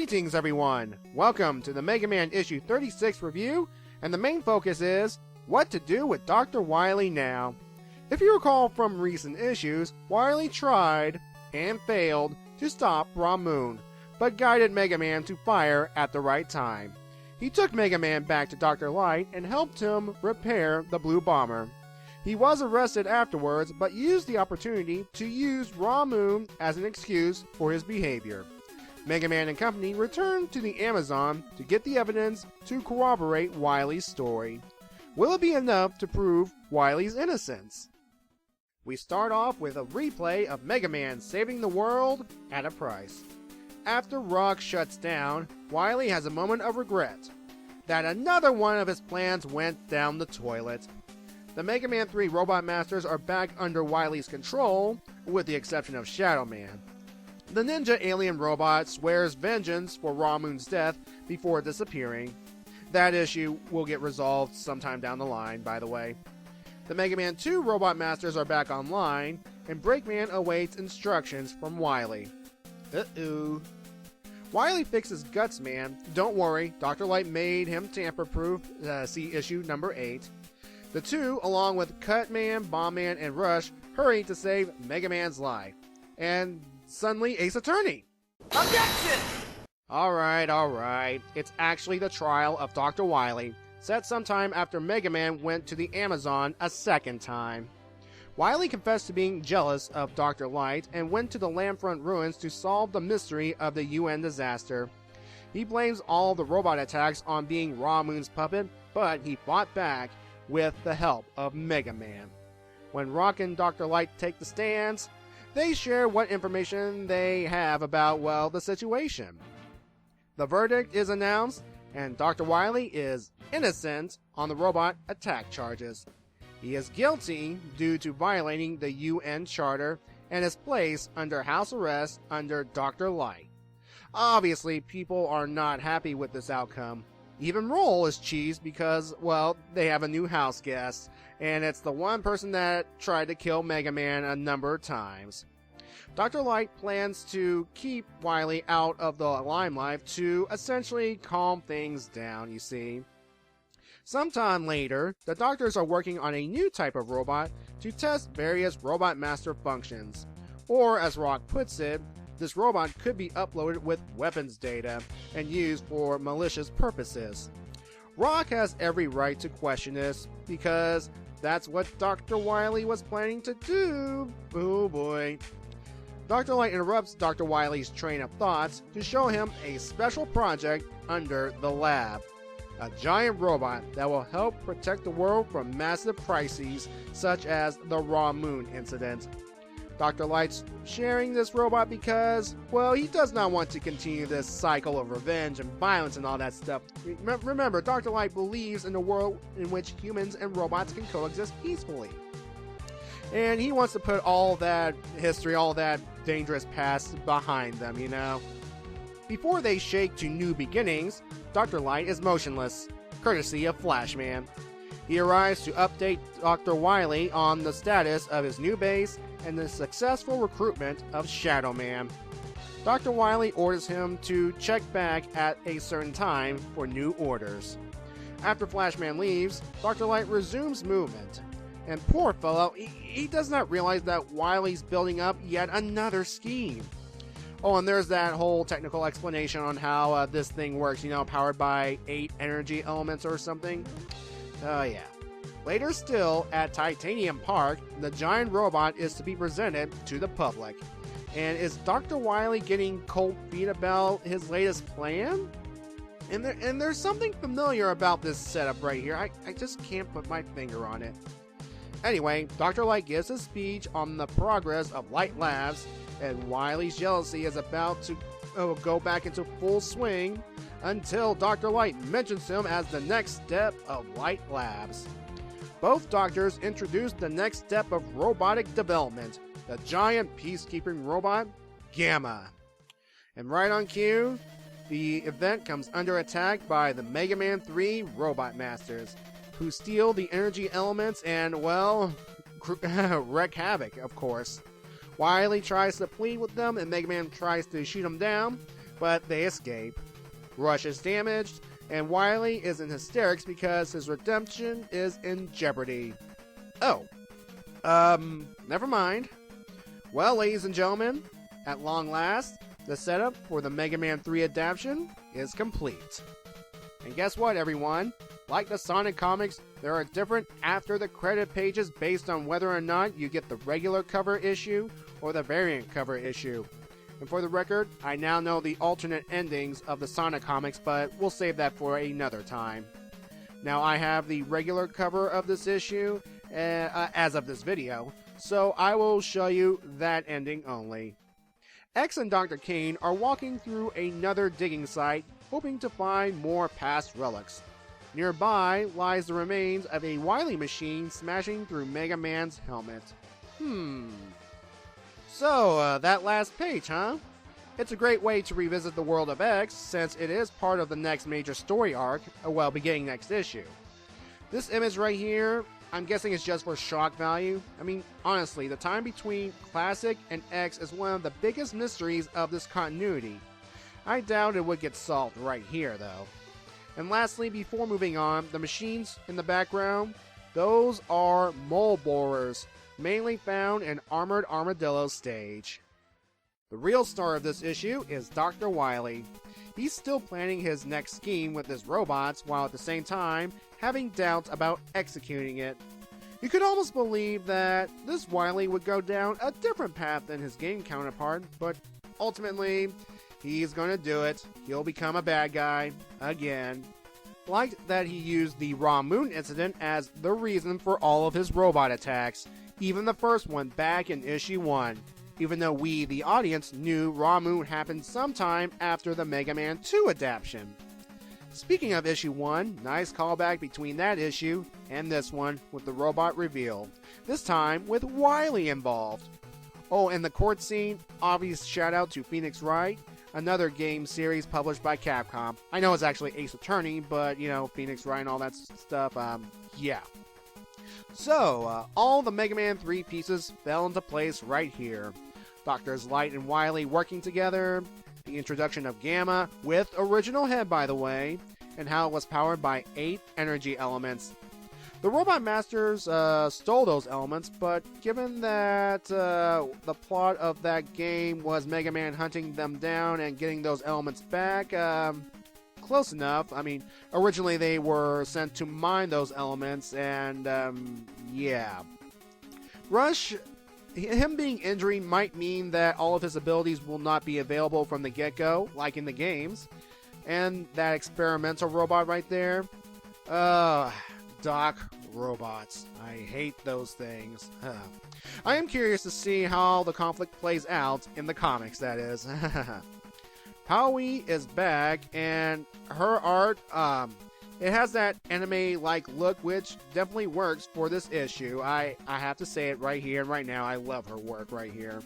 Greetings everyone! Welcome to the Mega Man issue 36 review, and the main focus is what to do with Dr. Wily now. If you recall from recent issues, Wily tried, and failed, to stop Ramoon, but guided Mega Man to fire at the right time. He took Mega Man back to Dr. Light and helped him repair the Blue Bomber. He was arrested afterwards, but used the opportunity to use Ramoon as an excuse for his behavior. Mega Man and company returned to the Amazon to get the evidence to corroborate Wily's story. Will it be enough to prove Wily's innocence? We start off with a replay of Mega Man saving the world at a price. After Rock shuts down, Wily has a moment of regret that another one of his plans went down the toilet. The Mega Man 3 Robot Masters are back under Wily's control, with the exception of Shadow Man. The ninja alien robot swears vengeance for Ramoon's death before disappearing. That issue will get resolved sometime down the line, by the way. The Mega Man 2 Robot Masters are back online, and Breakman awaits instructions from Wily. Uh-oh. Wily fixes Guts Man. Don't worry, Dr. Light made him tamper-proof, see issue number 8. The two, along with Cut Man, Bomb Man, and Rush, hurry to save Mega Man's life. And suddenly Ace Attorney! Objection! Alright. It's actually the trial of Dr. Wily, set sometime after Mega Man went to the Amazon a second time. Wily confessed to being jealous of Dr. Light and went to the Landfront ruins to solve the mystery of the UN disaster. He blames all the robot attacks on being Ramoon's puppet, but he fought back with the help of Mega Man. When Rock and Dr. Light take the stands, they share what information they have about, well, the situation. The verdict is announced, and Dr. Wily is innocent on the robot attack charges. He is guilty due to violating the UN Charter and is placed under house arrest under Dr. Light. Obviously, people are not happy with this outcome. Even Roll is cheesed because, well, they have a new house guest, and it's the one person that tried to kill Mega Man a number of times. Dr. Light plans to keep Wily out of the limelight to essentially calm things down, you see. Sometime later, the doctors are working on a new type of robot to test various Robot Master functions. Or, as Rock puts it, this robot could be uploaded with weapons data and used for malicious purposes. Rock has every right to question this, because that's what Dr. Wily was planning to do. Oh boy. Dr. Light interrupts Dr. Wily's train of thoughts to show him a special project under the lab. A giant robot that will help protect the world from massive crises such as the Ramoon incident. Dr. Light's sharing this robot because, well, he does not want to continue this cycle of revenge and violence and all that stuff. Remember, Dr. Light believes in a world in which humans and robots can coexist peacefully. And he wants to put all that history, all that dangerous past behind them, you know. Before they shake to new beginnings, Dr. Light is motionless, courtesy of Flashman. He arrives to update Dr. Wily on the status of his new base and the successful recruitment of Shadow Man. Dr. Wily orders him to check back at a certain time for new orders. After Flashman leaves, Dr. Light resumes movement. And poor fellow, he does not realize that Wily's building up yet another scheme. Oh, and there's that whole technical explanation on how this thing works, you know, powered by 8 energy elements or something. Oh yeah. Later still, at Titanium Park, the giant robot is to be presented to the public. And is Dr. Wily getting cold feet about his latest plan? And there's something familiar about this setup right here. I just can't put my finger on it. Anyway, Dr. Light gives a speech on the progress of Light Labs, and Wily's jealousy is about to go back into full swing until Dr. Light mentions him as the next step of Light Labs. Both doctors introduce the next step of robotic development, the giant peacekeeping robot, Gamma. And right on cue, the event comes under attack by the Mega Man 3 Robot Masters, who steal the energy elements and, well, wreak havoc, of course. Wily tries to plead with them and Mega Man tries to shoot him down, but they escape. Rush is damaged, and Wily is in hysterics because his redemption is in jeopardy. Oh, never mind. Well, ladies and gentlemen, at long last, the setup for the Mega Man 3 adaptation is complete. And guess what, everyone? Like the Sonic comics, there are different after the credit pages based on whether or not you get the regular cover issue or the variant cover issue. And for the record, I now know the alternate endings of the Sonic comics, but we'll save that for another time. Now I have the regular cover of this issue as of this video, so I will show you that ending only. X and Dr. Kane are walking through another digging site, hoping to find more past relics. Nearby lies the remains of a Wily machine smashing through Mega Man's helmet. So, that last page, huh? It's a great way to revisit the world of X, since it is part of the next major story arc, well, beginning next issue. This image right here, I'm guessing it's just for shock value. I mean, honestly, the time between Classic and X is one of the biggest mysteries of this continuity. I doubt it would get solved right here, though. And lastly, before moving on, the machines in the background, those are mole borers, mainly found in Armored Armadillo's stage. The real star of this issue is Dr. Wily. He's still planning his next scheme with his robots, while at the same time having doubts about executing it. You could almost believe that this Wily would go down a different path than his game counterpart, but ultimately, he's gonna do it. He'll become a bad guy, again. Liked that he used the Raw Moon incident as the reason for all of his robot attacks, even the first one back in issue 1, even though we, the audience, knew Raw Moon happened sometime after the Mega Man 2 adaptation. Speaking of issue 1, nice callback between that issue and this one with the robot reveal, this time with Wily involved. Oh, and the court scene, obvious shout out to Phoenix Wright, another game series published by Capcom. I know it's actually Ace Attorney, but you know, Phoenix Wright and all that stuff, yeah. So, all the Mega Man 3 pieces fell into place right here. Doctors Light and Wily working together, the introduction of Gamma, with original head by the way, and how it was powered by 8 energy elements. The Robot Masters stole those elements, but given that the plot of that game was Mega Man hunting them down and getting those elements back, close enough. I mean, originally they were sent to mine those elements, and yeah. Rush, him being injured might mean that all of his abilities will not be available from the get-go, like in the games. And that experimental robot right there, Doc robots. I hate those things. I am curious to see how the conflict plays out in the comics, that is. Howie is back, and her art, it has that anime-like look, which definitely works for this issue. I have to say it right here and right now. I love her work right here.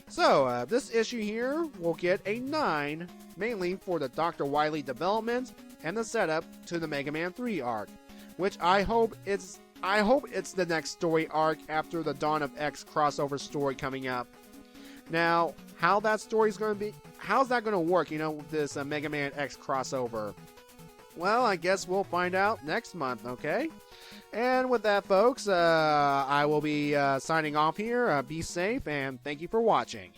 So, this issue here will get a 9, mainly for the Dr. Wily development and the setup to the Mega Man 3 arc, which I hope it's the next story arc after the Dawn of X crossover story coming up. Now, how that story's going to be, how's that going to work, you know, with this Mega Man X crossover? Well, I guess we'll find out next month, okay? And with that, folks, I will be signing off here. Be safe, and thank you for watching.